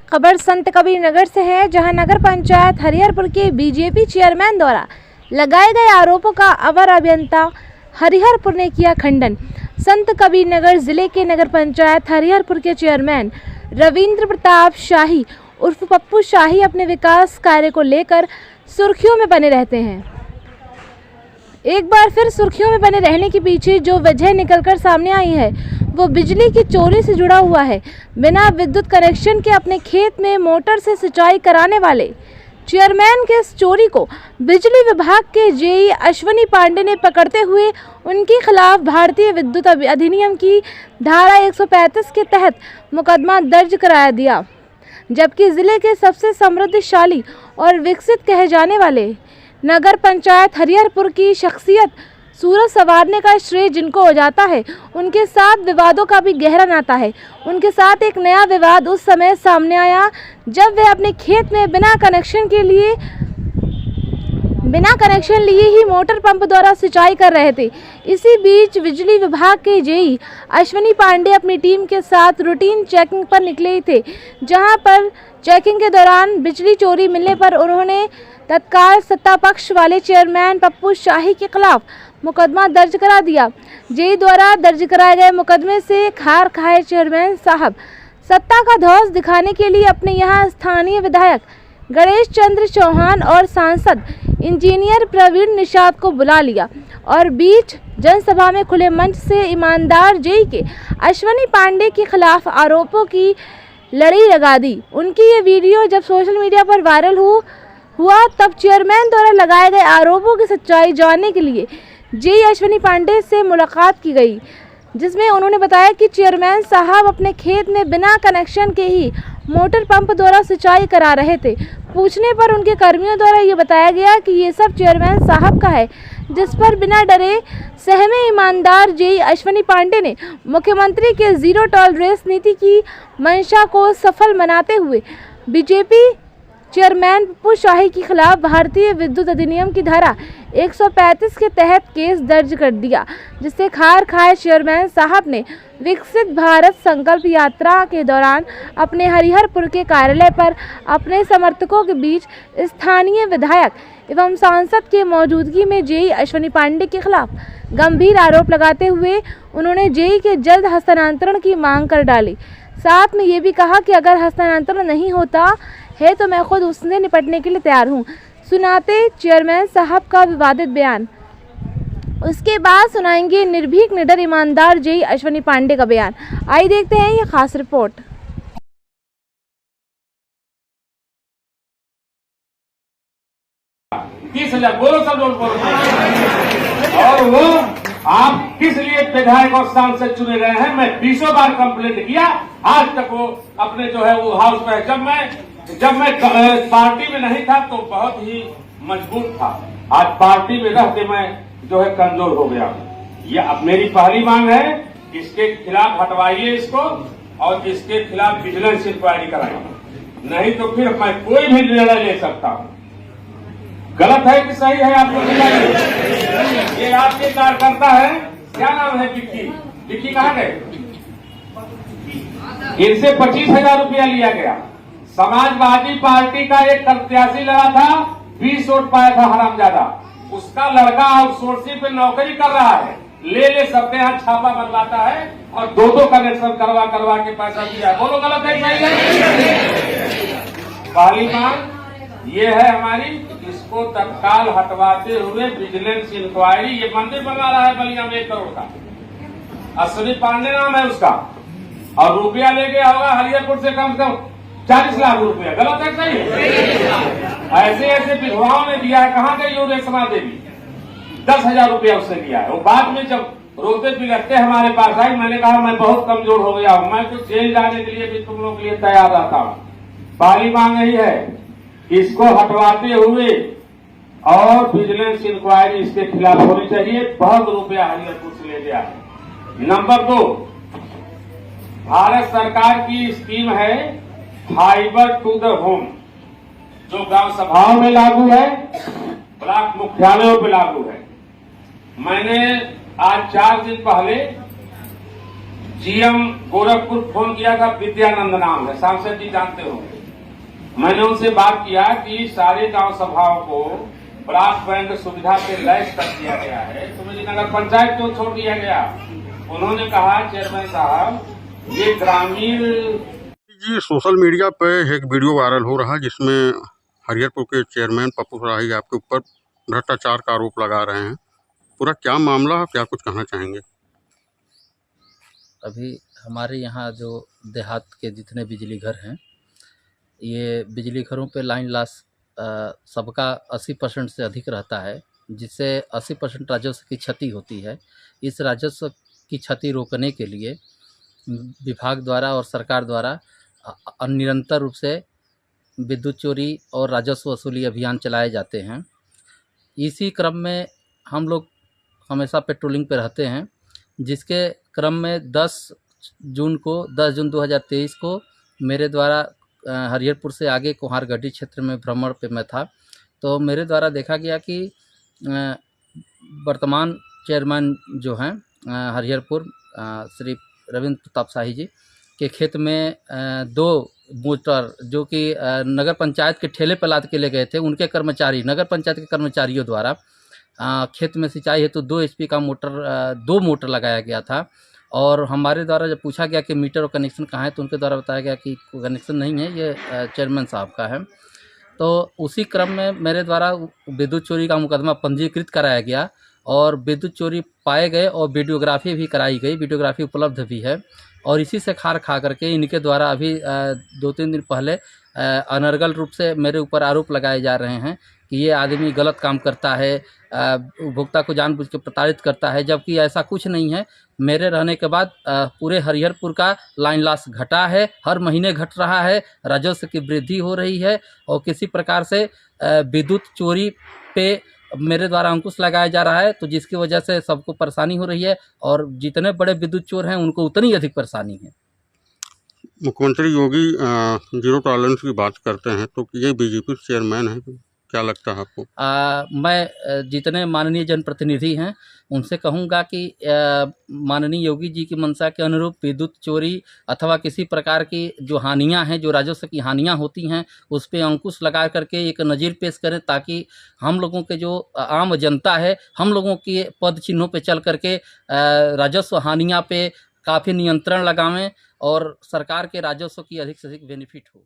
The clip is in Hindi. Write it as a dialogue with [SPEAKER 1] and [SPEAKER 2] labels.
[SPEAKER 1] खबर संत कबीर नगर से है, जहां नगर पंचायत हरिहरपुर के बीजेपी चेयरमैन द्वारा लगाए गए आरोपों का अवर अभियंता हरिहरपुर ने किया खंडन। संत कबीर नगर जिले के नगर पंचायत हरिहरपुर के चेयरमैन रविंद्र प्रताप शाही उर्फ पप्पू शाही अपने विकास कार्य को लेकर सुर्खियों में बने रहते हैं। एक बार फिर सुर्खियों में बने रहने के पीछे जो वजह निकलकर सामने आई है वो बिजली की चोरी से जुड़ा हुआ है। बिना विद्युत कनेक्शन के अपने खेत में मोटर से सिंचाई कराने वाले चेयरमैन के इस चोरी को बिजली विभाग के जेई अश्विनी पांडे ने पकड़ते हुए उनके खिलाफ भारतीय विद्युत अधिनियम की धारा 135 के तहत मुकदमा दर्ज कराया दिया। जबकि जिले के सबसे समृद्धशाली और विकसित कहे जाने वाले नगर पंचायत हरिहरपुर की शख्सियत सूरज संवारने का श्रेय जिनको हो जाता है, उनके साथ विवादों का भी गहरा नाता है। उनके साथ एक नया विवाद उस समय सामने आया जब वे अपने खेत में बिना कनेक्शन लिए ही मोटर पंप द्वारा सिंचाई कर रहे थे। इसी बीच बिजली विभाग के जेई अश्विनी पांडे अपनी टीम के साथ रूटीन चेकिंग पर निकले थे, जहां पर चेकिंग के दौरान बिजली चोरी मिलने पर उन्होंने तत्काल सत्ता पक्ष वाले चेयरमैन पप्पू शाही के खिलाफ मुकदमा दर्ज करा दिया। जेई द्वारा दर्ज कराए गए मुकदमे से खार खाए चेयरमैन साहब सत्ता का धौंस दिखाने के लिए अपने यहां स्थानीय विधायक गणेश चंद्र चौहान और सांसद इंजीनियर प्रवीण निषाद को बुला लिया और बीच जनसभा में खुले मंच से ईमानदार जेई के अश्विनी पांडे के खिलाफ आरोपों की लड़ी लगा दी। उनकी ये वीडियो जब सोशल मीडिया पर वायरल हुआ तब चेयरमैन द्वारा लगाए गए आरोपों की सच्चाई जानने के लिए जेई अश्विनी पांडे से मुलाकात की गई, जिसमें उन्होंने बताया कि चेयरमैन साहब अपने खेत में बिना कनेक्शन के ही मोटर पंप द्वारा सिंचाई करा रहे थे। पूछने पर उनके कर्मियों द्वारा ये बताया गया कि ये सब चेयरमैन साहब का है, जिस पर बिना डरे सहमे ईमानदार जेई अश्विनी पांडे ने मुख्यमंत्री के जीरो टॉलरेंस नीति की मंशा को सफल बनाते हुए बीजेपी चेयरमैन पप्पू शाही के खिलाफ भारतीय विद्युत अधिनियम की धारा 135 के तहत केस दर्ज कर दिया, जिससे खार खाए चेयरमैन साहब ने विकसित भारत संकल्प यात्रा के दौरान अपने हरिहरपुर के कार्यालय पर अपने समर्थकों के बीच स्थानीय विधायक एवं सांसद के मौजूदगी में जेई अश्विनी पांडे के खिलाफ गंभीर आरोप लगाते हुए उन्होंने जेई के जल्द हस्तांतरण की मांग कर डाली। साथ में ये भी कहा कि अगर हस्तांतरण नहीं होता है तो मैं खुद उससे निपटने के लिए तैयार हूँ। सुनाते चेयरमैन साहब का विवादित बयान, उसके बाद सुनाएंगे निर्भीक निडर ईमानदार जेई अश्विनी पांडे का बयान। आइए देखते हैं ये खास रिपोर्ट।
[SPEAKER 2] बोलो सब लोग बोलो। और वो आप किस लिए विधायक और सांसद चुने गए हैं? मैं 20 बार कंप्लेंट किया, आज तक वो अपने जो है वो हाउस पे। जब मैं पार्टी में नहीं था तो बहुत ही मजबूत था, आज पार्टी में रह के मैं जो है कमजोर हो गया हूँ। ये अब मेरी पहली मांग है, इसके खिलाफ हटवाइए इसको और इसके खिलाफ विजिलेंस इंक्वायरी कराइए, नहीं तो फिर मैं कोई भी निर्णय ले सकता हूँ। गलत है कि सही है आप लोग बताइए। ये आपके कार्यकर्ता है, क्या नाम है? विक्की कहाँ गए? इनसे 25,000 रुपया लिया गया। समाजवादी पार्टी का एक प्रत्याशी लड़ा था, 20 वोट पाया था हरामजादा, उसका लड़का आउटसोर्सिंग पे नौकरी कर रहा है, ले सबके यहाँ छापा बनवाता है और दो कनेक्शन करवा के पैसा दिया। बोलो गलत है सही है? पहली मांग ये है हमारी, इसको तत्काल हटवाते हुए विजिलेंस इंक्वायरी। ये मंदिर बनवा रहा है बलिया में 1 करोड़ का, अश्विनी पांडे नाम है उसका, और रुपया ले गया होगा हरिहरपुर से कम से कम 40 लाख रुपया। गलत है सही है? ऐसे विधवाओं ने दिया है। कहाँ गई वो रेशमा देवी? 10,000 रुपया उससे दिया है। वो बाद में जब रोते बिलखते हमारे पास आई, मैंने कहा मैं बहुत कमजोर हो गया हूँ, मैं तो जेल जाने के लिए भी तुम लोग के लिए तैयार रहता हूँ। पहली मांग यही है, इसको हटवाते हुए और विजिलेंस इंक्वायरी इसके खिलाफ होनी चाहिए। बहुत रुपया हरिहरपुर से ले गया है। नंबर 2, भारत सरकार की स्कीम है फाइबर टू द होम, जो ग्राम सभाओं में लागू है, ब्लॉक मुख्यालयों पर लागू है। मैंने आज 4 दिन पहले जीएम गोरखपुर फोन किया था, विद्यानंद नाम है, सांसद जी जानते होंगे। मैंने उनसे बात किया कि सारे गांव सभाओं को ब्रास बैंड सुविधा से लैस कर दिया गया है, तो मुझे नगर पंचायत क्यों छोड़ दिया गया? उन्होंने कहा, चेयरमैन साहब, ये ग्रामीण
[SPEAKER 3] जी सोशल मीडिया पे एक वीडियो वायरल हो रहा है जिसमें हरिहरपुर के चेयरमैन पप्पू सराही आपके ऊपर भ्रष्टाचार का आरोप लगा रहे हैं। पूरा क्या मामला है, क्या कुछ कहना चाहेंगे?
[SPEAKER 4] अभी हमारे यहाँ जो देहात के जितने बिजली घर हैं, ये बिजली घरों पे लाइन लॉस सबका 80% से अधिक रहता है, जिससे 80% राजस्व की क्षति होती है। इस राजस्व की क्षति रोकने के लिए विभाग द्वारा और सरकार द्वारा निरंतर रूप से विद्युत चोरी और राजस्व वसूली अभियान चलाए जाते हैं। इसी क्रम में हम लोग हमेशा पेट्रोलिंग पे रहते हैं, जिसके क्रम में 10 जून 2023 को मेरे द्वारा हरिहरपुर से आगे कुहारगढ़ी क्षेत्र में भ्रमण पे मैं था, तो मेरे द्वारा देखा गया कि वर्तमान चेयरमैन जो हैं हरिहरपुर श्री रविंद्र प्रताप शाही जी के खेत में 2 मोटर जो कि नगर पंचायत के ठेले पर लाद के ले गए थे, उनके कर्मचारी, नगर पंचायत के कर्मचारियों द्वारा खेत में सिंचाई हेतु 2 HP का दो मोटर लगाया गया था। और हमारे द्वारा जब पूछा गया कि मीटर और कनेक्शन कहाँ है, तो उनके द्वारा बताया गया कि कनेक्शन नहीं है, ये चेयरमैन साहब का है। तो उसी क्रम में मेरे द्वारा विद्युत चोरी का मुकदमा पंजीकृत कराया गया और विद्युत चोरी पाए गए और वीडियोग्राफी भी कराई गई, वीडियोग्राफी उपलब्ध भी है। और इसी से खार खा करके इनके द्वारा अभी 2-3 दिन पहले अनर्गल रूप से मेरे ऊपर आरोप लगाए जा रहे हैं कि ये आदमी गलत काम करता है, उपभोक्ता को जानबूझ के प्रताड़ित करता है, जबकि ऐसा कुछ नहीं है। मेरे रहने के बाद पूरे हरिहरपुर का लाइन लॉस घटा है, हर महीने घट रहा है, राजस्व की वृद्धि हो रही है और किसी प्रकार से विद्युत चोरी पे मेरे द्वारा अंकुश लगाया जा रहा है, तो जिसकी वजह से सबको परेशानी हो रही है और जितने बड़े विद्युत चोर हैं उनको उतनी अधिक परेशानी है।
[SPEAKER 3] मुख्यमंत्री योगी जीरो टॉलरेंस की बात करते हैं, तो ये बीजेपी चेयरमैन है, क्या लगता है आपको?
[SPEAKER 4] मैं जितने माननीय जनप्रतिनिधि हैं उनसे कहूँगा कि माननीय योगी जी की मंशा के अनुरूप विद्युत चोरी अथवा किसी प्रकार की जो हानियां हैं, जो राजस्व की हानियां होती हैं, उस पे अंकुश लगा करके एक नज़ीर पेश करें, ताकि हम लोगों के जो आम जनता है, हम लोगों के पद चिन्हों पे चल करके राजस्व हानियां पे काफ़ी नियंत्रण लगावें और सरकार के राजस्व की अधिक से अधिक बेनिफिट हो।